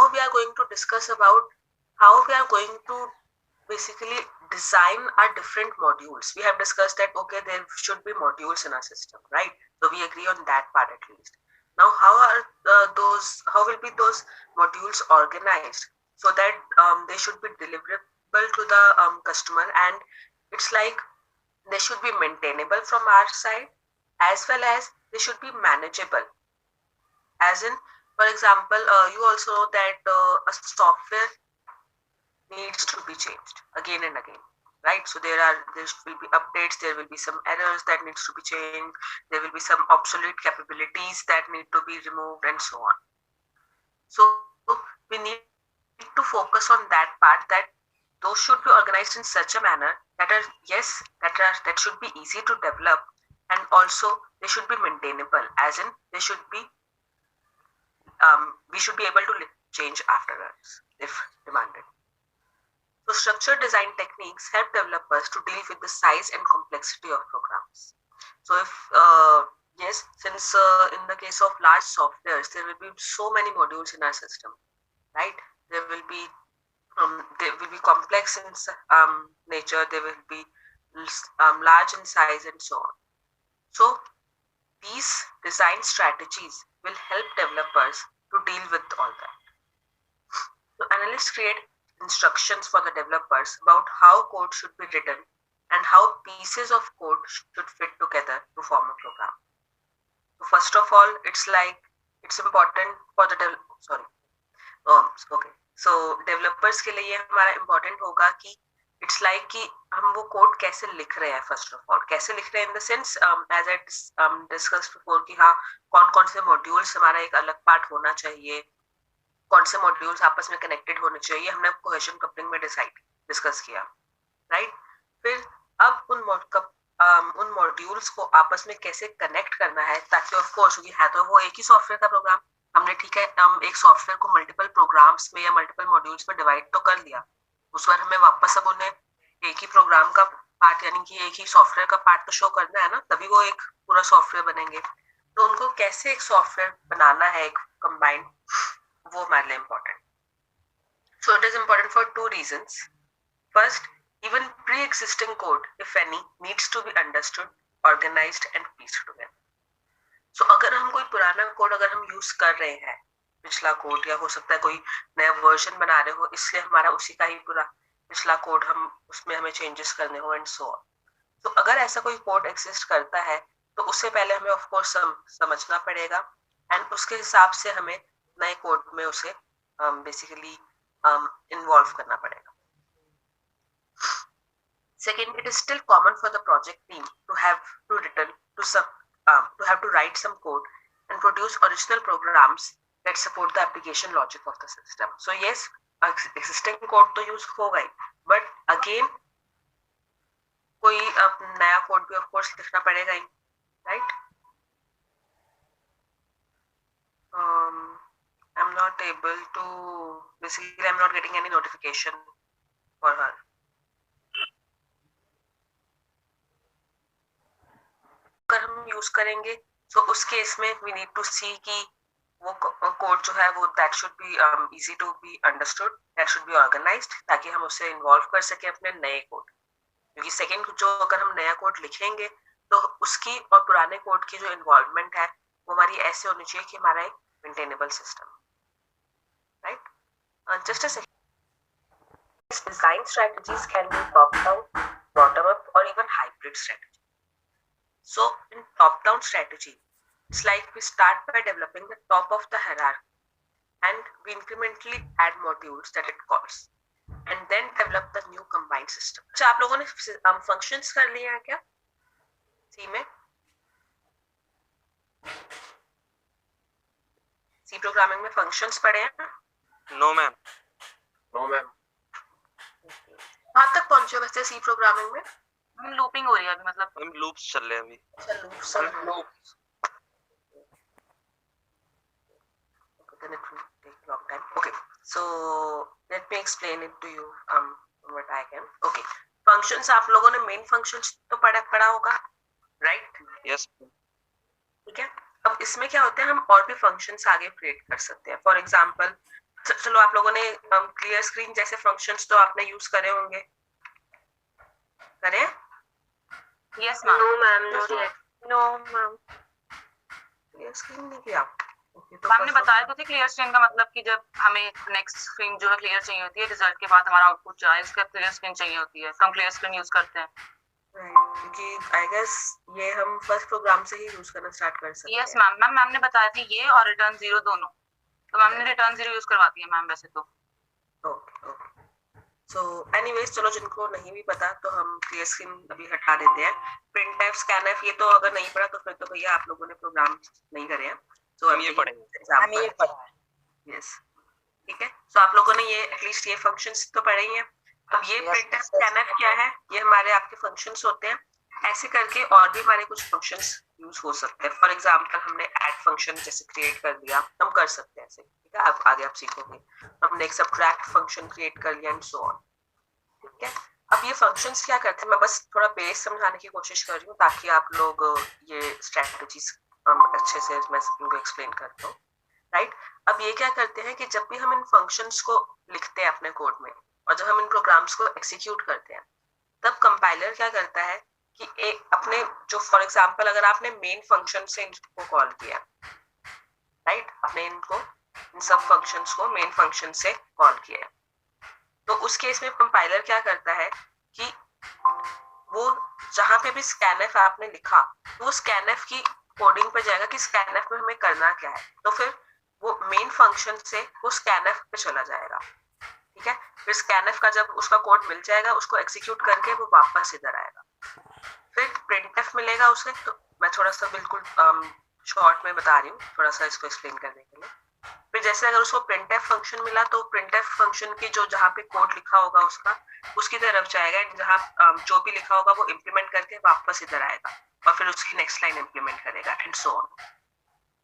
now we are going to discuss about how we are going to basically design our different modules. We have discussed that, okay, there should be modules in our system, right? So we agree on that part at least. Now, how will be those modules organized so that they should be deliverable to the customer, and it's like they should be maintainable from our side as well as they should be manageable. As in, for example, you also know that a software needs to be changed again and again, right? So there will be updates, there will be some errors that needs to be changed, there will be some obsolete capabilities that need to be removed, and so on. So we need to focus on that part, that those should be organized in such a manner that are, yes, that should be easy to develop, and also they should be maintainable, as in they should be we should be able to change afterwards if demanded. So structured design techniques help developers to deal with the size and complexity of programs. So if yes, since in the case of large softwares, there will be so many modules in our system, right? They will be complex in nature. They will be large in size, and so on. So these design strategies will help developers to deal with all that. So analysts create instructions for the developers about how code should be written and how pieces of code should fit together to form a program. So first of all, it's important for the okay. So developers के लिए ये हमारा important होगा कि it's like कि हम वो code कैसे लिख रहे हैं. फर्स्ट ऑफ ऑल कैसे लिख रहे हैं in the sense as I discussed before कि हाँ कौन कौन से मॉड्यूल्स हमारा एक अलग पार्ट होना चाहिए, कौन से मॉड्यूल्स आपस में कनेक्टेड होने चाहिए, हमने कोहेजन कपलिंग में डिस्कस किया, राइट. फिर अब उन मॉड्यूल्स को आपस में कैसे कनेक्ट करना है ताकि ऑफ कोर्स है तो वो एक ही सॉफ्टवेयर का प्रोग्राम, हमने ठीक है हम एक सॉफ्टवेयर को मल्टीपल प्रोग्राम्स में या मल्टीपल मॉड्यूल्स में डिवाइड तो कर लिया, उस बार हमें वापस अब उन्हें एक ही प्रोग्राम का पार्ट यानी कि एक ही सॉफ्टवेयर का पार्ट तो शो करना है ना, तभी वो एक पूरा सॉफ्टवेयर बनेंगे. तो उनको कैसे एक सॉफ्टवेयर बनाना है एक कंबाइंड, वो हमारे लिए important. So it is important for two reasons. First, even pre-existing code, if any, needs to be understood, organized and pieced together. So अगर हम कोई पुराना कोड अगर हम यूज कर रहे हैं, पिछला कोड, या हो सकता है कोई नया वर्जन बना रहे हो, इसलिए हमारा उसी का ही पूरा पिछला कोड हम उसमें हमें चेंजेस करने हो एंड सो ऑन. तो अगर ऐसा कोई कोड एग्जिस्ट करता है तो उससे पहले हमें ऑफ कोर्स समझना पड़ेगा एंड उसके हिसाब से हमें नए कोड में उसे बेसिकली इन्वॉल्व करना पड़ेगा. Second, it is still common for the project team to have to write some code and produce original programs that support the application logic of the system. So yes, existing code तो use होगा ही, but again कोई नया code भी of course लिखना पड़ेगा ही, right? I'm not able to, basically I'm not getting any notification for her. अगर हम use करेंगे तो उस केस में we need to see कि वो कोड जो है वो that should be easy to be understood, that should be organized, ताकि हम उसे इन्वॉल्व कर सके अपने नए कोड. क्योंकि सेकेंड जो अगर हम नया कोड लिखेंगे तो उसकी और पुराने कोड की जो इन्वॉल्वमेंट है वो हमारी ऐसे होनी चाहिए कि हमारा एक maintainable system, right. Just a second. Design strategies can be top down, bottom up or even hybrid strategy. So in top down strategy, it's like we start by developing the top of the hierarchy and we incrementally add modules that it calls and then develop the new combined system. अच्छा, आप लोगों ने functions कर लिए हैं क्या C में? C programming में functions पढ़े हैं? No ma'am. No ma'am. कहाँ तक पहुंचे हो वैसे C प्रोग्रामिंग में? लूपिंग हो रही है अभी, मतलब हम लूप्स चल रहे हैं अभी. अच्छा, loops. Then it will take a long time. Okay, so let me explain it to you what I can. Okay, functions आप लोगों ने main functions तो पढ़ा होगा, right? यस. ठीक है. अब इसमें क्या होता है, हम और भी functions आगे create कर सकते हैं. For example, चलो आप लोगों ने क्लियर स्क्रीन जैसे फंक्शंस तो आपने यूज करे होंगे, करे? Yes ma'am. No ma'am, not yet. No ma'am, clear screen नहीं किया। तो मैम ने बताया तो थी क्लियर स्क्रीन का मतलब कि जब हमें नेक्स्ट स्क्रीन जो है क्लियर चाहिए होती है, रिजल्ट के बाद हमारा आउटपुट जो है उसका क्लियर स्क्रीन चाहिए होती है, तो हम क्लियर स्क्रीन यूज करते हैं। क्योंकि आई गेस ये हम फर्स्ट प्रोग्राम से ही यूज करना स्टार्ट कर सकते हैं। यस मैम, मैम ने बताया थी ये और रिटर्न 0 दोनों, तो मैम ने रिटर्न 0 यूज करवा दिया मैम वैसे तो। Okay okay. सो एनीवेज, चलो जिनको नहीं भी पता तो हम क्लियर स्क्रीन अभी हटा देते हैं। प्रिंटफ, स्कैनफ ये तो अगर नहीं पढ़ा तो फिर तो भैया आप लोगों ने प्रोग्राम नहीं करे हैं। सो हम ये पढ़ेंगे, हम ये पढ़ा है। यस, ठीक है। सो आप लोगों ने ये एटलीस्ट ये फंक्शंस तो पढ़े ही हैं। अब ये प्रिंटफ, स्कैनफ क्या है? ये हमारे आपके फंक्शंस होते हैं। ऐसे करके और भी हमारे कुछ फंक्शंस यूज हो सकते हैं। फॉर एग्जांपल हमने ऐड फंक्शन जैसे क्रिएट कर दिया, हम कर सकते हैं ऐसे, ठीक है? आप आगे आप सीखोगे। हमने एक सबट्रैक्ट फंक्शन क्रिएट कर लिया एंड सो ऑन, ठीक है? अब ये फंक्शंस क्या करते हैं, मैं बस थोड़ा बेस समझाने की कोशिश कर रही हूँ ताकि आप लोग ये स्ट्रेटजीज अच्छे से मैं इनको एक्सप्लेन करता हूँ, राइट? अब ये क्या करते हैं कि जब भी हम इन फंक्शंस को लिखते हैं अपने कोड में और जब हम इन प्रोग्राम्स को एक्सिक्यूट करते हैं, तब कंपाइलर क्या करता है कि एक अपने जो, फॉर एग्जांपल अगर आपने मेन फंक्शन से इनको कॉल किया, राइट, आपने इनको इन सब फंक्शंस को मेन फंक्शन से कॉल किया, तो उस केस में कंपाइलर क्या करता है कि वो जहां पे भी स्कैनफ आपने लिखा तो वो स्कैनफ की कोडिंग पे जाएगा कि स्कैनफ में हमें करना क्या है, तो फिर वो मेन फंक्शन से वो स्कैनफ पे चला जाएगा, ठीक है? फिर स्कैनफ का जब उसका कोड मिल जाएगा उसको एग्जीक्यूट करके वो वापस इधर आएगा। फिर प्रिंटफ मिलेगा उसे, तो मैं थोड़ा सा बिल्कुल शॉर्ट में बता रही हूँ, थोड़ा सा इसको एक्सप्लेन करने के लिए। फिर जैसे अगर उसको प्रिंटफ फंक्शन मिला तो प्रिंटफ फंक्शन की जो जहाँ पे कोड लिखा होगा उसका उसकी तरफ जाएगा, जहाँ जो भी लिखा होगा वो इम्प्लीमेंट करके वापस इधर आएगा और फिर उसकी नेक्स्ट लाइन इम्प्लीमेंट करेगा एंड सो ऑन,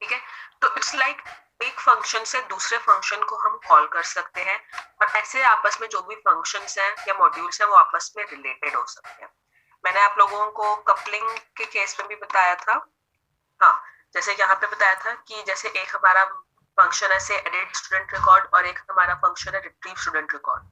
ठीक है? तो इट्स लाइक एक फंक्शन से दूसरे फंक्शन को हम कॉल कर सकते हैं और ऐसे आपस में जो भी फंक्शंस हैं या मॉड्यूल्स हैं वो आपस में रिलेटेड हो सकते हैं। मैंने आप लोगों को कपलिंग के केस में भी बताया था, हाँ, जैसे यहाँ पे बताया था कि जैसे एक हमारा फंक्शन है से एडिट स्टूडेंट रिकॉर्ड और एक हमारा फंक्शन है रिट्रीव स्टूडेंट रिकॉर्ड।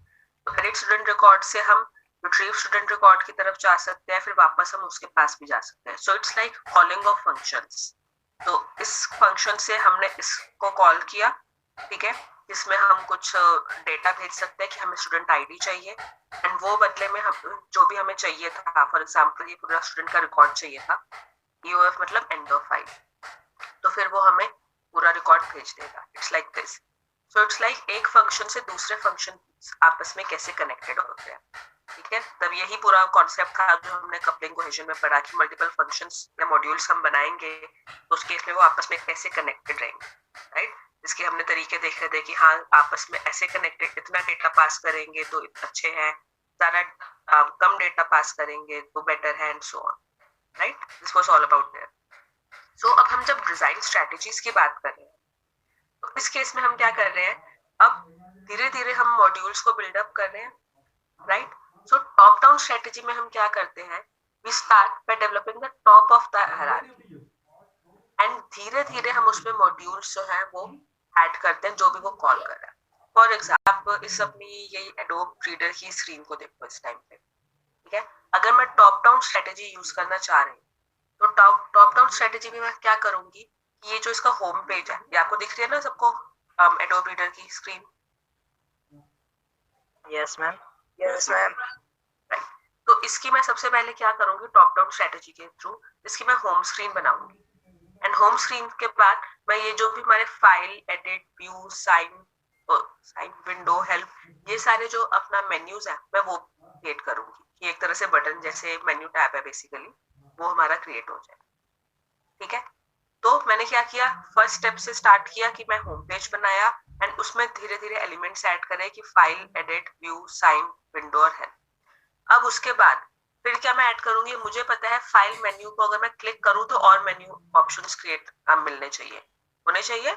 तो एडिट स्टूडेंट रिकॉर्ड से हम रिट्रीव स्टूडेंट रिकॉर्ड की तरफ जा सकते हैं, फिर वापस हम उसके पास भी जा सकते हैं। सो it's like calling of functions. तो इस फंक्शन से हमने इसको कॉल किया, ठीक है, इसमें हम कुछ डेटा भेज सकते हैं कि हमें स्टूडेंट आईडी चाहिए एंड वो बदले में हम जो भी हमें चाहिए था, फॉर एग्जांपल ये पूरा स्टूडेंट का रिकॉर्ड चाहिए था, EOF मतलब एंड ऑफ फाइल, तो फिर वो हमें पूरा रिकॉर्ड भेज देगा। It's like this. So it's like एक फंक्शन से दूसरे फंक्शन आपस में कैसे कनेक्टेड होते हैं, ठीक है? तब यही पूरा कॉन्सेप्ट था जो हमने कपलिंग कोहेजन में पढ़ा कि मल्टीपल फंक्शंस या मॉड्यूल्स हम बनाएंगे तो उस केस में वो आपस में कैसे कनेक्टेड रहेंगे, राइट? इसके हमने तरीके देख रहे थे कि हाँ आपस में ऐसे कनेक्टेड, इतना डेटा पास करेंगे तो अच्छे हैं, ज्यादा कम डेटा पास करेंगे तो बेटर है and so on, right? This was all about that. So अब हम जब डिजाइन स्ट्रेटजीज की बात कर रहे हैं तो इस केस में हम क्या कर रहे हैं, अब धीरे धीरे हम मॉड्यूल्स को बिल्डअप कर रहे हैं, right? So top down strategy में हम क्या करते हैं, we start by developing the top of the hierarchy and धीरे धीरे हम उसमें मॉड्यूल्स जो है वो ऐड करते हैं जो भी वो कॉल कर रहा है। फॉर एग्जाम्पल इस अपनी यही एडोब रीडर की स्क्रीन को देखो इस टाइम पे, ठीक है? अगर मैं टॉप डाउन स्ट्रेटजी यूज करना चाह रही हूँ तो टॉप डाउन स्ट्रेटजी में मैं क्या करूंगी, ये जो इसका होम पेज है ये आपको दिख रही है ना सबको, एडोब रीडर की screen? Yes ma'am, yes ma'am. तो इसकी मैं सबसे पहले क्या करूंगी, टॉप डाउन स्ट्रेटजी के थ्रू इसकी मैं होम स्क्रीन बनाऊंगी एंड होम स्क्रीन के बाद मैं ये जो भी हमारे file, edit, view, sign, window, help, ये सारे जो अपना मेन्यूज है मैं वो क्रिएट करूंगी कि एक तरह से बटन जैसे मेन्यू टैब है बेसिकली, वो हमारा क्रिएट हो जाए, ठीक है? तो मैंने क्या किया, फर्स्ट स्टेप से स्टार्ट किया कि मैं होम पेज बनाया एंड उसमें धीरे धीरे एलिमेंट्स ऐड करे कि file, edit, view, sign, window और हेल्प। अब उसके बाद फिर क्या मैं ऐड करूंगी, मुझे पता है फाइल मेन्यू को अगर मैं क्लिक करूं तो और मेन्यू ऑप्शंस क्रिएट मिलने चाहिए, होने चाहिए,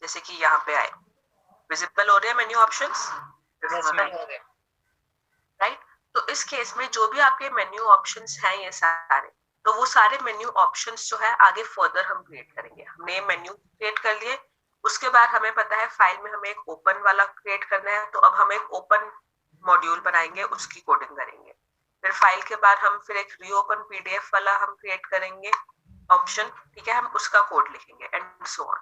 जैसे कि यहाँ पे आए विजिबल हो रहे हैं मेन्यू ऑप्शंस, राइट? तो इस केस में जो भी आपके मेन्यू ऑप्शंस हैं ये सारे, तो वो सारे मेन्यू ऑप्शंस जो है आगे फर्दर हम क्रिएट करेंगे। हमने ये मेन्यू क्रिएट कर लिए, उसके बाद हमें पता है फाइल में हमें एक ओपन वाला क्रिएट करना है, तो अब हम एक ओपन मॉड्यूल बनाएंगे, उसकी कोडिंग करेंगे। फिर फाइल के बाद हम फिर एक रीओपन पीडीएफ वाला हम क्रिएट करेंगे ऑप्शन, ठीक है, हम उसका कोड लिखेंगे एंड सो ऑन।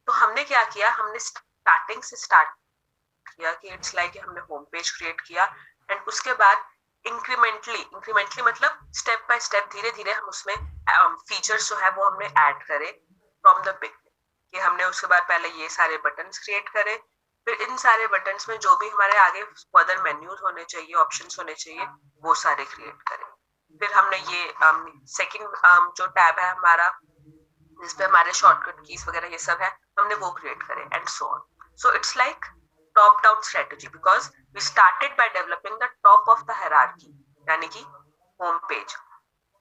तो हमने क्या किया, हमने स्टार्टिंग से स्टार्ट किया कि इट्स लाइक हमने होम पेज क्रिएट किया एंड उसके बाद इंक्रीमेंटली मतलब स्टेप बाय स्टेप धीरे धीरे हम उसमें फीचर्स जो है वो हमने ऐड करे फ्रॉम द बिगनिंग, कि हमने उसके बाद पहले ये सारे बटन्स क्रिएट करे, फिर इन सारे बटन्स में जो भी हमारे आगे फर्दर मेन्यूज होने चाहिए, ऑप्शंस होने चाहिए, वो सारे क्रिएट करें। फिर हमने ये सेकंड जो टैब है हमारा जिसपे हमारे शॉर्टकट कीज वगैरह ये सब है, हमने वो क्रिएट करे and so on. So it's like top down strategy because we started by developing the top of the hierarchy, यानी कि होम पेज।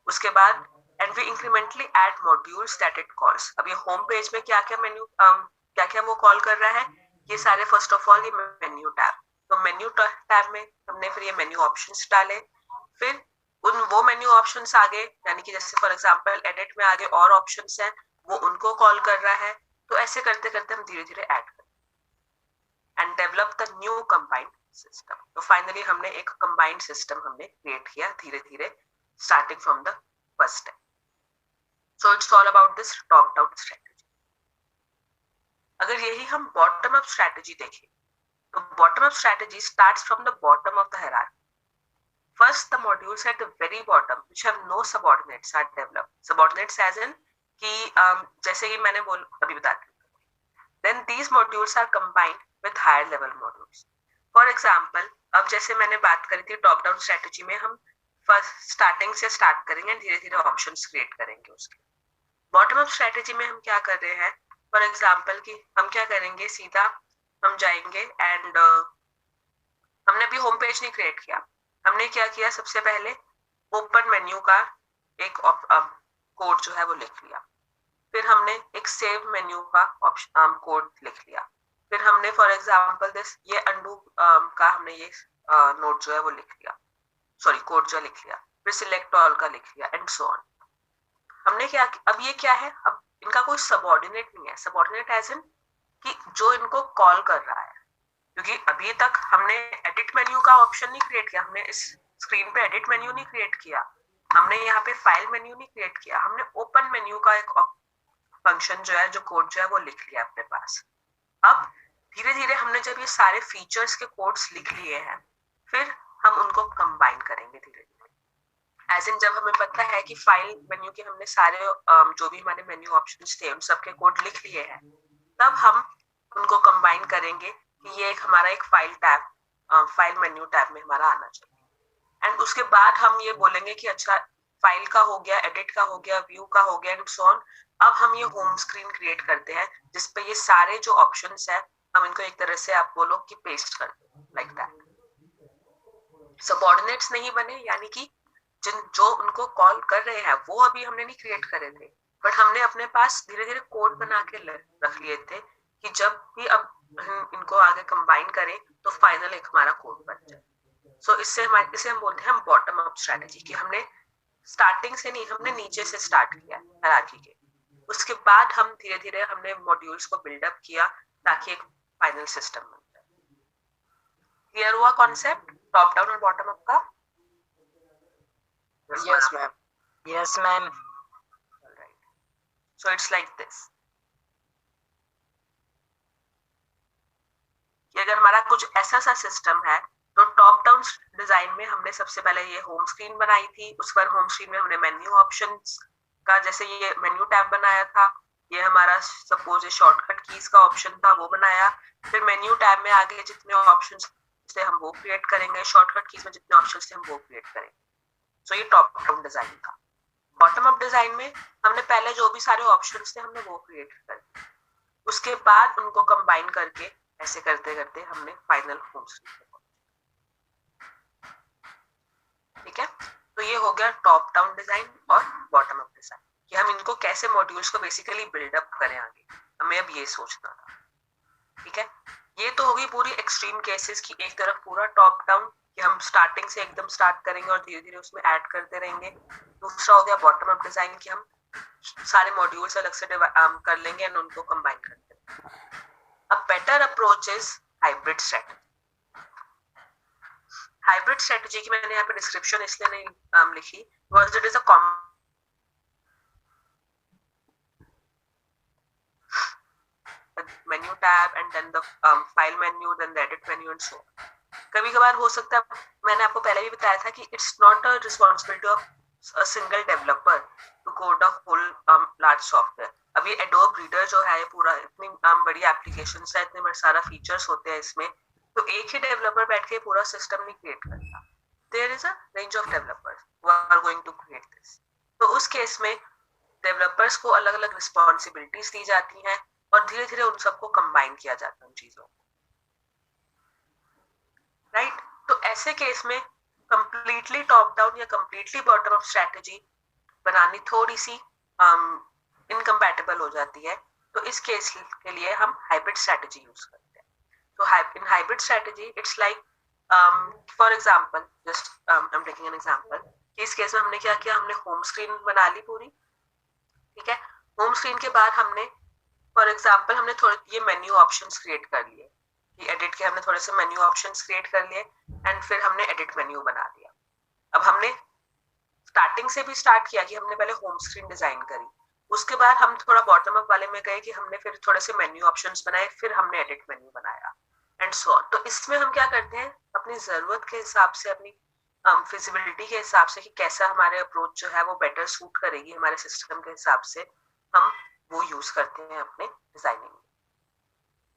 उसके बाद and we incrementally add modules that it calls. अब ये होम पेज में क्या क्या menu क्या क्या वो कॉल कर रहा है, ये सारे फर्स्ट ऑफ ऑल ये मेन्यू टैब, तो मेन्यू टैब में हमने फिर ये मेन्यू ऑप्शंस डाले, फिर उन वो मेन्यू ऑप्शंस आगे, यानी कि जैसे फॉर एग्जांपल एडिट में आगे और ऑप्शंस हैं वो उनको कॉल कर रहा है। तो ऐसे करते करते हम धीरे धीरे ऐड करते and develop the new combined system. तो फाइनली हमने एक कंबाइंड सिस्टम हमने क्रिएट किया धीरे धीरे starting from the first step. So it's all about this top down strategy. अगर यही हम बॉटम अप स्ट्रेटजी देखें तो bottom up strategy starts from the bottom of the hierarchy. First, the modules at the very bottom, which have no subordinates, are developed. Subordinates as in कि जैसे कि मैंने अभी बता दिया। Then these modules are combined with higher level modules. For example, अब जैसे मैंने बात करी थी टॉप डाउन स्ट्रेटजी में हम फर्स्ट स्टार्टिंग से स्टार्ट करेंगे, धीरे धीरे ऑप्शंस क्रिएट करेंगे उसके। बॉटम अप स्ट्रेटजी में हम क्या कर रहे हैं, फॉर एग्जाम्पल कि हम क्या करेंगे, सीधा हम जाएंगे एंड हमने अभी होम पेज नहीं क्रिएट किया, हमने क्या किया, सबसे पहले ओपन मेन्यू का एक कोड जो है वो लिख लिया, फिर हमने एक सेव मेन्यू का कोड लिख लिया, फिर हमने फॉर एग्जांपल दिस ये अंडू का हमने ये नोट जो है वो लिख लिया, सॉरी कोड जो लिख लिया, फिर सिलेक्ट ऑल का लिख लिया एंड सो ऑन। हमने क्या, अब ये क्या है, अब इनका कोई सबऑर्डिनेट नहीं है। सबऑर्डिनेट एज इन कि जो इनको कॉल कर रहा है, क्योंकि अभी तक हमने एडिट मेन्यू का ऑप्शन नहीं क्रिएट किया, हमने इस स्क्रीन पे एडिट मेन्यू नहीं क्रिएट किया, हमने यहाँ पे फाइल मेन्यू नहीं क्रिएट किया, हमने ओपन मेन्यू का एक फंक्शन जो है, जो कोड जो है वो लिख लिया अपने पास। अब धीरे धीरे हमने जब ये सारे फीचर्स के कोड्स लिख लिए हैं, फिर हम उनको कंबाइन करेंगे धीरे धीरे। एज इन जब हमें पता है कि फाइल मेन्यू के हमने सारे जो भी हमारे मेन्यू ऑप्शंस थे उन सबके कोड लिख लिए हैं, तब हम उनको कंबाइन करेंगे कि ये एक हमारा एक file tab, file menu tab में हमारा आना चाहिए। एंड उसके बाद हम ये बोलेंगे कि अच्छा फाइल का हो गया, एडिट का हो गया, व्यू का हो गया एंड सो ऑन। अब हम ये होम स्क्रीन क्रिएट करते हैं जिसपे ये सारे जो ऑप्शंस है हम इनको एक तरह से आप बोलो कि पेस्ट करते हैं लाइक दैट। सबऑर्डिनेट्स नहीं बने, यानी कि जो उनको कॉल कर रहे हैं वो अभी हमने नहीं क्रिएट करे थे, बट हमने अपने पास धीरे धीरे कोड बना के रख लिए थे कि जब भी अब इनको आगे कंबाइन करें तो फाइनल एक हमारा कोड बन जाए। सो इसे हम बोलते हैं बॉटम अप स्ट्रेटजी, कि हमने स्टार्टिंग से नहीं, हमने नीचे से स्टार्ट किया हायरार्की के, उसके बाद हम धीरे धीरे हमने मॉड्यूल्स को बिल्डअप किया ताकि एक फाइनल सिस्टम बन जाए। क्लियर हुआ कॉन्सेप्ट टॉप डाउन और बॉटम अप का? Yes, ma'am. Yes, ma'am. Alright. So it's like this. कि अगर हमारा कुछ ऐसा सा सिस्टम है तो टॉप डाउन डिजाइन में हमने सबसे पहले ये होम स्क्रीन बनाई थी, उस पर होम स्क्रीन में हमने मेन्यू ऑप्शंस का, जैसे ये मेन्यू टैब बनाया था, ये हमारा सपोज ये शॉर्टकट कीज का ऑप्शन था वो बनाया, फिर मेन्यू टैब में आगे जितने ऑप्शंस थे हम वो क्रिएट करेंगे, शॉर्टकट कीज में जितने ऑप्शंस थे हम वो क्रिएट करेंगे। सो ये टॉप डाउन डिजाइन था। बॉटम अप डिजाइन में हमने पहले जो भी सारे ऑप्शंस थे हमने वो क्रिएट कर, उसके बाद उनको कंबाइन करके ऐसे करते करते हमने फाइनल होम स्क्रीन। ठीक है, तो ये हो गया टॉप डाउन डिजाइन और बॉटम अप डिजाइन, कि हम इनको कैसे मॉड्यूल्स को बेसिकली बिल्डअप करें आगे, हमें अब ये सोचना था। ठीक है, ये तो होगी पूरी एक्सट्रीम केसेस की, एक तरफ पूरा टॉप डाउन कि हम स्टार्टिंग से एकदम स्टार्ट करेंगे और धीरे धीरे उसमें ऐड करते रहेंगे, दूसरा हो गया बॉटम अप डिजाइन की हम सारे मॉड्यूल्स अलग से कर लेंगे एंड उनको कंबाइन कर देंगे. A better approach is hybrid strategy. Hybrid strategy की मैंने यहाँ पे डिस्क्रिप्शन इसलिए नहीं लिखी because it is a common menu tab and then the file menu then the edit menu and so. कभी कभार हो सकता है, मैंने आपको पहले भी बताया था कि it's not a responsibility of a single developer to code a whole large software. अभी एडोब रीडर जो है पूरा इतनी बड़ी एप्लीकेशन है, इतने सारा फीचर्स होते हैं इसमें, तो एक ही डेवलपर बैठ के पूरा सिस्टम नहीं क्रिएट करता. There is a range of developers who are going to create this. तो उस केस में डेवलपर्स को अलग अलग रिस्पॉन्सिबिलिटीज दी जाती हैं और धीरे धीरे उन सबको कंबाइन किया जाता है उन चीजों को. राइट. तो ऐसे केस में कंप्लीटली टॉप डाउन या कंप्लीटली बॉटम अप स्ट्रेटजी बनानी थोड़ी सी इनकम्पैटिबल हो जाती है. तो इस केस के लिए हम हाइब्रिड स्ट्रेटजी यूज करते हैं. तो in hybrid strategy it's like for example just I am taking an example. इस केस में हमने क्या किया, हमने होम स्क्रीन बना ली पूरी. ठीक है. होम स्क्रीन के बाद हमने फॉर एग्जांपल हमने थोड़े ये मेन्यू ऑप्शंस क्रिएट कर लिए. ये एडिट के हमने थोड़े से मेन्यू ऑप्शंस क्रिएट कर लिए एंड फिर हमने एडिट मेन्यू बना दिया. अब हमने स्टार्टिंग से भी स्टार्ट किया कि हमने पहले होम स्क्रीन डिजाइन करी, उसके बाद हम थोड़ा बॉटम अप वाले में गए कि हमने फिर थोड़े से मेन्यू ऑप्शंस बनाए, फिर हमने एडिट मेन्यू बनाया एंड सो ऑन. तो इसमें हम क्या करते हैं, अपनी जरूरत के हिसाब से, अपनी फिजिबिलिटी के हिसाब से कि कैसा हमारे अप्रोच जो है वो बेटर सूट करेगी हमारे सिस्टम के हिसाब से, हम वो यूज करते हैं अपने डिजाइनिंग में.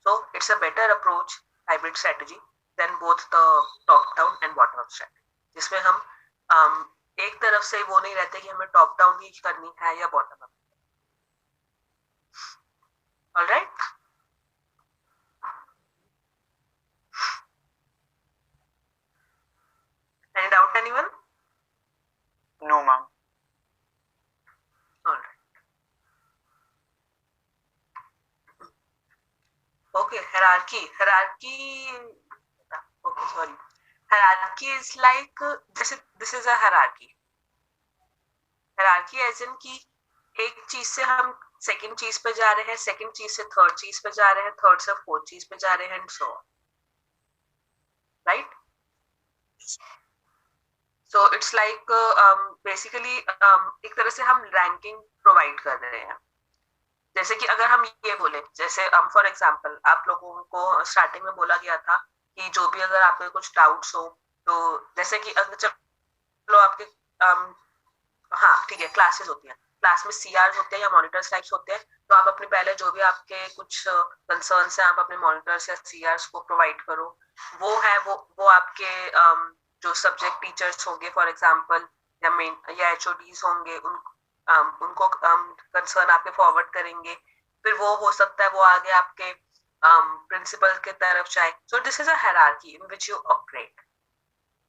So it's a better approach, hybrid strategy, than both the top down and bottom up strategy. जिसमें हम एक तरफ से वो नहीं रहते कि हमें टॉप डाउन ही करनी है या bottom up. Alright. Any doubt anyone? No, ma'am. Alright. Okay, hierarchy. Okay, sorry. Hierarchy is like this is a hierarchy. Hierarchy as in कि एक चीज से हम सेकंड चीज पे जा रहे हैं, सेकंड चीज से थर्ड चीज पे जा रहे हैं, थर्ड से फोर्थ चीज पे जा रहे हैं and so on. Right. So it's like basically एक तरह से हम रैंकिंग प्रोवाइड कर रहे हैं. जैसे कि अगर हम ये बोले, जैसे फॉर एग्जांपल आप लोगों को स्टार्टिंग में बोला गया था कि जो भी अगर आपके कुछ डाउट्स हो, तो जैसे कि अगर चलो आपके हाँ ठीक है क्लासेस होती हैं, क्लास में सीआर होते हैं या मॉनिटर्स टाइप्स होते हैं, तो आप अपने पहले जो भी आपके कुछ कंसर्न्स हैं आप अपने मॉनिटर्स या सीआरस को प्रोवाइड करो. वो है वो आपके जो सब्जेक्ट टीचर्स होंगे फॉर एग्जांपल या मेन या एचओडीज होंगे, उनको कंसर्न आपके फॉरवर्ड करेंगे. फिर वो हो सकता है वो आगे आपके प्रिंसिपल के तरफ जाए. So this is a hierarchy in which you operate.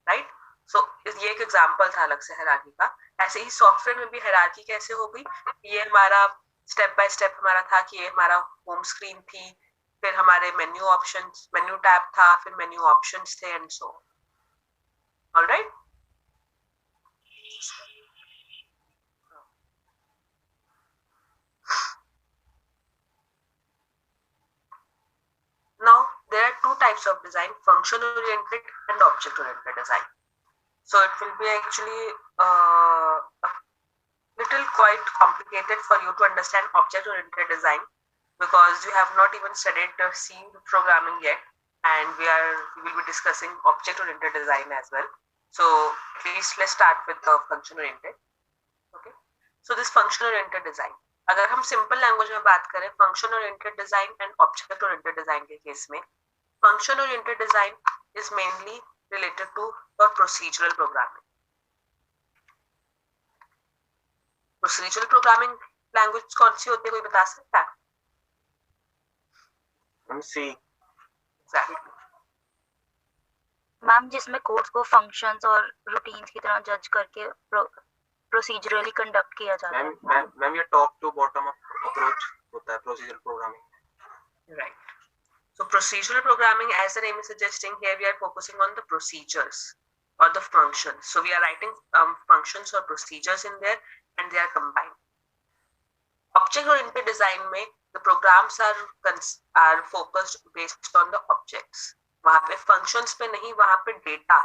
Right. So ये एक एग्जांपल था अलग से हायरार्की का. ऐसे ही सॉफ्टवेयर में भी हायरार्की कैसे हो गई, ये हमारा स्टेप बाय स्टेप हमारा था कि ये हमारा होम स्क्रीन थी, फिर हमारे मेन्यू ऑप्शंस, मेन्यू टैब था, फिर मेन्यू ऑप्शंस थे and so. Alright. Now there are two types of design: function oriented and object oriented design. So it will be actually a little quite complicated for you to understand object oriented design because you have not even studied C programming yet, and we will be discussing object oriented design as well. So please let's start with the function oriented. Okay. So this function oriented design, अगर हम simple language में बात करें function oriented design and object oriented design के case में, function oriented design is mainly related to और procedural programming. Procedural programming language कौन सी होती है, कोई बता सकता है? सी. एग्जैक्टली. मैम जिसमें कोड्स को फंक्शंस और रूटीन्स की तरह जज करके प्रोसीजरली कंडक्ट किया जाता है. मैम ये टॉप टू बॉटम अप्रोच होता है procedural programming. Right. So procedural programming, as the name is suggesting, here we are focusing on the procedures or the functions. So we are writing functions or procedures in there and they are combined. Object oriented design में the programs are focused based on the objects, वहां पे functions पे नहीं, वहां पे data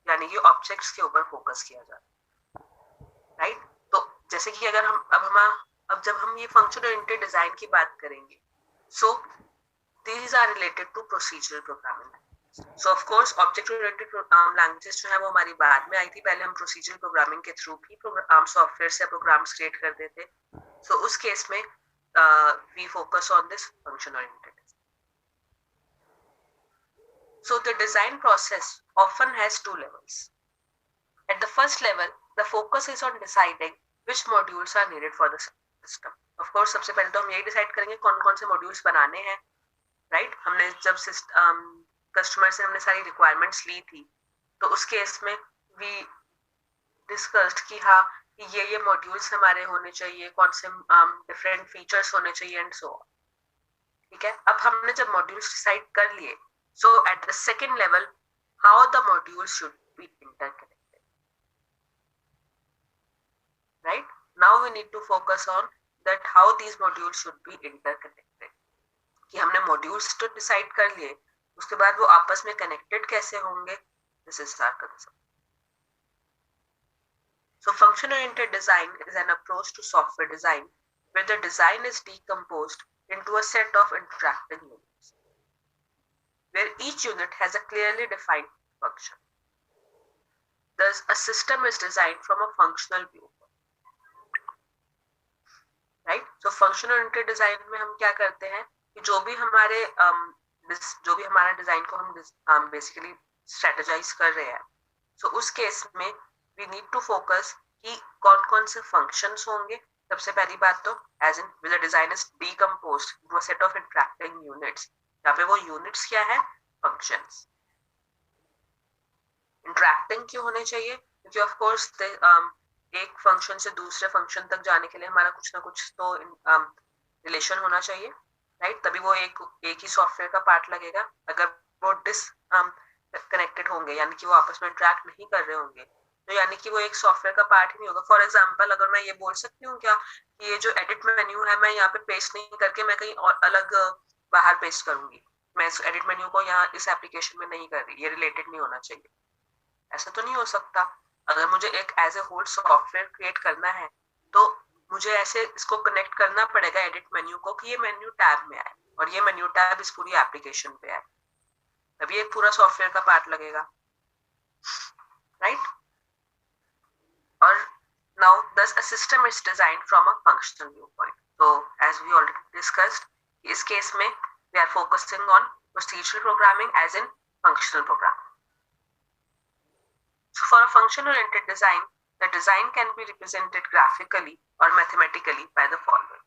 यानी कि objects के ऊपर फोकस किया जाता है, राइट। तो जैसे कि अगर अब जब हम ये फंक्शन ओरिएंटेड डिजाइन की बात करेंगे, सो these are related to procedural programming. So of course object oriented languages जो है वो हमारी बाद में आई थी, पहले हम procedural programming के थ्रू भी सॉफ्टवेयर से प्रोग्राम्स क्रिएट करते थे। So उस केस में we focus on this function oriented. So the design process often has two levels. At the first level, the focus is on deciding which modules are needed for the system. Of course सबसे पहले तो हम यही decide करेंगे कौन कौन से modules बनाने हैं, राइट। हमने जब कस्टमर से हमने सारी रिक्वायरमेंट्स ली थी, तो उस केस में वी डिस्कस्ड कि हाँ ये मॉड्यूल्स हमारे होने चाहिए, कौन से डिफरेंट फीचर्स होने चाहिए एंड सो ऑन, ठीक है। अब हमने जब मॉड्यूल्स डिसाइड कर लिए, so at the second level how the modules should be interconnected, right. Now we need to focus on that how these modules should be interconnected, कि हमने मॉड्यूल्स तो डिसाइड कर लिए, उसके बाद वो आपस में कनेक्टेड कैसे होंगे, this is our concept. So function oriented design is an approach to software design where the design is decomposed into a set of interacting units, where each unit has a clearly defined function. Thus, a system is designed from a functional viewpoint, right? So function oriented design में हम क्या करते हैं कि जो भी हमारा design को हम बेसिकली स्ट्रेटेजाइज कर रहे हैं, so उस केस में we need to focus कि कौन कौन से functions होंगे। सबसे पहली बात तो as in the design is decomposed into a set of interacting units, यहाँ पे वो units क्या है, functions। interacting क्यों होने चाहिए, क्योंकि of course एक function से दूसरे function तक जाने के लिए हमारा कुछ ना कुछ तो relation होना चाहिए, राइट। तभी वो एक ही सॉफ्टवेयर का पार्ट लगेगा। अगर वो कनेक्टेड होंगे यानी कि वो आपस में इंटरेक्ट नहीं कर रहे होंगे, तो यानी कि वो एक सॉफ्टवेयर का पार्ट ही नहीं होगा। फॉर एग्जांपल अगर मैं ये बोल सकती हूँ क्या कि ये जो एडिट मेन्यू है मैं यहाँ पे पेस्ट नहीं करके मैं कहीं और अलग बाहर पेस्ट करूंगी, मैं इस एडिट मेन्यू को यहाँ इस एप्लीकेशन में नहीं कर रही, ये रिलेटेड नहीं होना चाहिए, ऐसा तो नहीं हो सकता। अगर मुझे एक as a whole software create करना है तो मुझे ऐसे इसको कनेक्ट करना पड़ेगा एडिट मेन्यू को कि ये मेन्यू टैब में आए और ये मेन्यू टैब इस पूरी एप्लीकेशन पे आए, तभी एक पूरा सॉफ्टवेयर का पार्ट लगेगा, राइट। और now thus a system is designed from a functional viewpoint. So as we already discussed, इस केस में we are focusing on procedural programming as in functional programming. So for a function oriented design, the design can be represented graphically or mathematically by the following.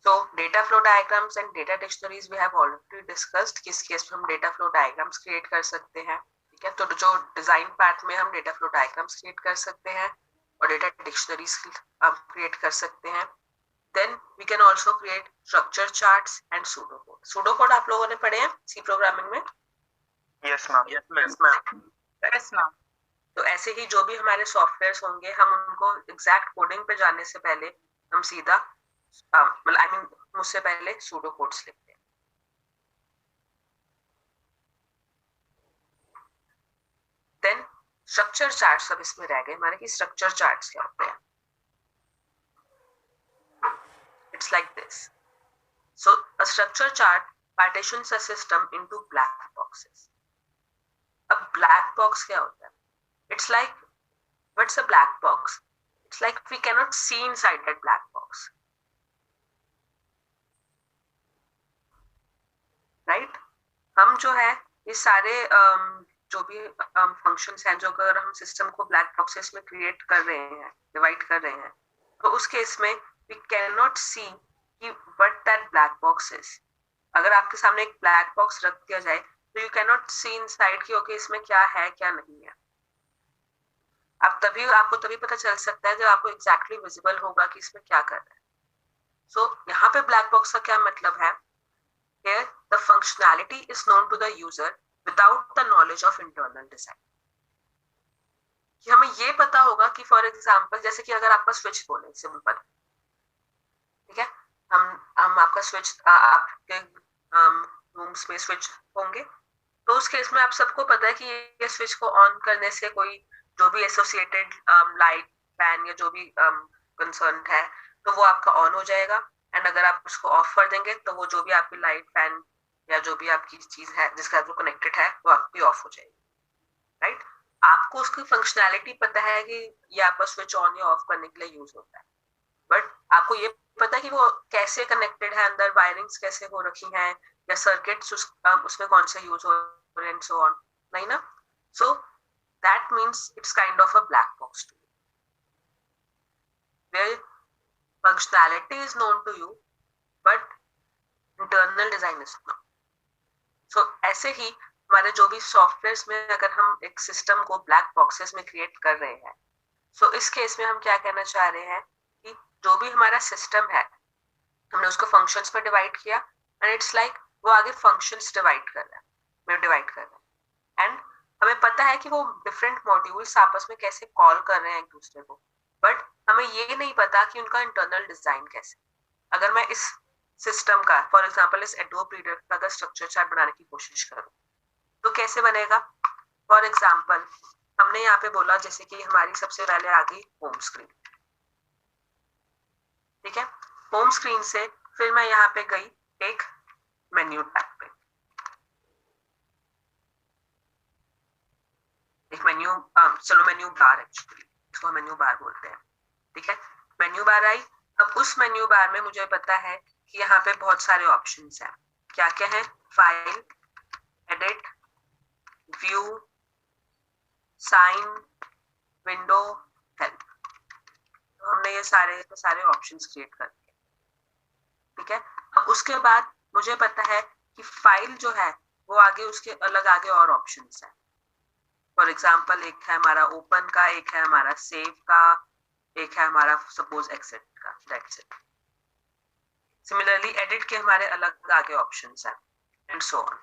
So data flow diagrams and data dictionaries we have already discussed, किस case में हम data flow diagrams create कर सकते हैं, ठीक है। तो जो डिजाइन पार्ट में हम डेटा फ्लो डायग्राम्स क्रिएट कर सकते हैं और डेटा डिक्शनरीज क्रिएट कर सकते हैं। Then we can also create structure charts and pseudo code. Pseudo code आप लोगों ने पढ़े हैं सी प्रोग्रामिंग में? Yes ma'am. Yes ma'am. तो ऐसे ही जो भी हमारे सॉफ्टवेयर्स होंगे हम उनको एग्जैक्ट कोडिंग पे जाने से पहले हम सीधा मुझसे पहले सूडो कोड्स लिखते हैं। देन स्ट्रक्चर चार्ट्स अब इसमें रह गए हमारे कि स्ट्रक्चर चार्ट्स क्या होते हैं। It's like this. So a structure chart partitions a system into black boxes. अब black box क्या होता है? It's like, what's a black box? It's like we cannot see inside that black box. Right? हम जो है ये सारे जो भी फंक्शंस हैं जो अगर हम सिस्टम को ब्लैक बॉक्सेस में क्रिएट कर रहे हैं, डिवाइड कर रहे हैं, तो उस केस में we cannot see कि what that black box is. अगर आपके सामने एक ब्लैक बॉक्स रख दिया जाए तो you can not see inside कि ओके इसमें क्या है क्या नहीं है। आपको तभी पता चल सकता है जब आपको एग्जैक्टली विजिबल होगा कि इसमें क्या कर रहा है। सो यहाँ पे ब्लैक बॉक्स का क्या मतलब है? Here the functionality is known to the user without the knowledge of internal design. कि हमें ये पता होगा कि फॉर एग्जांपल जैसे कि अगर आपका स्विच बोले सिंपल, ठीक है, हम आपका स्विच आपके रूम्स में स्विच होंगे, तो उस केस में आप सबको पता है कि ये स्विच को ऑन करने से कोई जो भी एसोसिएटेड लाइट फैन या जो भी कंसर्न है तो वो आपका ऑन हो जाएगा, एंड अगर आप उसको ऑफ कर देंगे तो वो जो भी आपकी लाइट फैन या जो भी आपकी चीज है जिसका वो कनेक्टेड है वो आपकी ऑफ हो जाएगी, राइट। आपको उसकी फंक्शनैलिटी पता है कि ये आपका स्विच ऑन या ऑफ करने के लिए यूज होता है, बट आपको ये पता है कि वो कैसे कनेक्टेड है, अंदर वायरिंग्स कैसे हो रखी हैं या सर्किट्स उसमें कौन से यूज हो रहे हैं, सो ऑन, नहीं ना। So that means it's kind of a black box to you, where functionality is known to you but internal design is not. So ऐसे ही हमारे जो भी सॉफ्टवेयर में अगर हम एक सिस्टम को ब्लैक बॉक्सेस में क्रिएट कर रहे हैं, सो इस केस में हम क्या कहना चाह रहे हैं कि जो भी हमारा सिस्टम है हमने उसको फंक्शंस में डिवाइड किया, एंड इट्स लाइक वो आगे फंक्शंस डिवाइड कर रहा है एंड हमें पता है कि वो डिफरेंट मॉड्यूल्स आपस में कैसे कॉल कर रहे हैं एक दूसरे को, बट हमें ये नहीं पता कि उनका इंटरनल डिजाइन कैसे। अगर मैं इस सिस्टम का फॉर एग्जांपल इस एडोब रीडर का अगर स्ट्रक्चर चार्ट बनाने की कोशिश करूं तो कैसे बनेगा। फॉर एग्जांपल हमने यहाँ पे बोला जैसे कि हमारी सबसे पहले आ गई होम स्क्रीन, ठीक है, होम स्क्रीन से फिर मैं यहाँ पे गई एक मेन्यू टैब पे, एक मेन्यू चलो मेन्यू बार, एक्चुअली इसको मेन्यू बार बोलते हैं, ठीक है, मेन्यू बार आई। अब उस मेन्यू बार में मुझे पता है कि यहाँ पे बहुत सारे ऑप्शंस हैं, क्या क्या है, file, edit, view, sign, window, help. तो हमने ये सारे ऑप्शंस क्रिएट कर दिए, ठीक है। अब उसके बाद मुझे पता है कि फाइल जो है वो आगे उसके अलग आगे और ऑप्शंस है, फॉर एग्जांपल एक है हमारा ओपन का, एक है हमारा सेव का, एक है हमारा सपोज एक्सेट का, दैट्स इट। सिमिलरली एडिट के हमारे अलग आगे ऑप्शंस हैं एंड सो ऑन।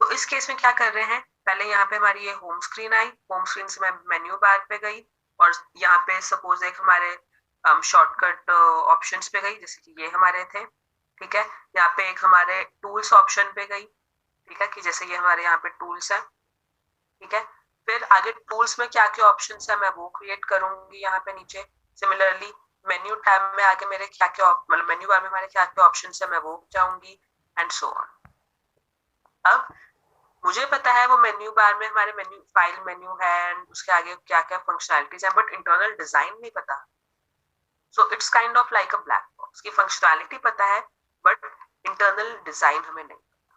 तो इस केस में क्या कर रहे हैं, पहले यहाँ पे हमारी ये home screen I, home screen से मैं मेन्यू बार पे गई और यहाँ पे सपोज एक हमारे शॉर्टकट ऑप्शंस पे गई जैसे कि ये हमारे थे, ठीक है। यहाँ पे एक हमारे टूल्स ऑप्शन पे गई, ठीक है, कि जैसे ये हमारे यहाँ पे टूल्स है, ठीक है। फिर आगे टूल्स में क्या क्या ऑप्शंस है मैं वो क्रिएट करूंगी यहाँ पे नीचे। सिमिलरली मेन्यू टैब में आगे मेरे क्या क्या मतलब मेन्यू बार में हमारे क्या क्या ऑप्शंस है मैं वो जाऊंगी एंड सो ऑन। अब मुझे पता है वो मेन्यू बार में हमारे मेन्यू फाइल मेन्यू है एंड उसके आगे क्या क्या फंक्शनैलिटीज है, बट इंटरनल डिजाइन नहीं पता। So it's kind of like a black box की फंक्शनैलिटी पता है बट इंटरनल डिजाइन हमें नहीं पता।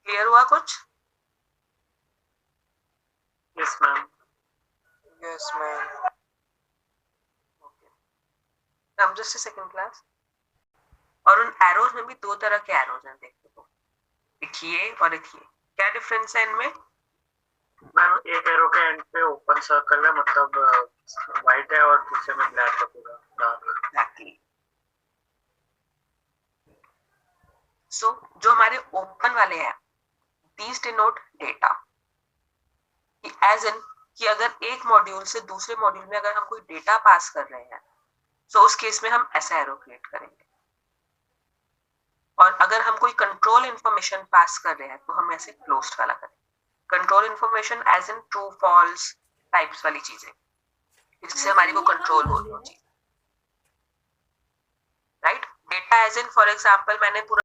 क्लियर हुआ कुछ? Yes ma'am. Yes ma'am. I'm just a second class। और उन एरोज में भी दो तरह के एरोज हैं, देखो तो एक ये और एक ये, क्या डिफरेंस है इनमें? मैम एक एरो के एंड पे ओपन सर्कल है, मतलब व्हाइट है, और दूसरे में ब्लैक है पूरा डार्क। एग्जैक्टली। सो जो हमारे ओपन वाले हैं these denote data, as in कि अगर एक मॉड्यूल से दूसरे मॉड्यूल में अगर हम कोई डेटा पास कर रहे हैं तो उस केस में हम ऐसा एरो क्रिएट करेंगे, और अगर हम कोई कंट्रोल इंफॉर्मेशन पास कर रहे हैं तो हम ऐसे क्लोज्ड वाला करेंगे। Control information as in true false types वाली चीजें जिससे हमारी वो कंट्रोल हो रही हो चीज, राइट। Data as in for example मैंने पूरा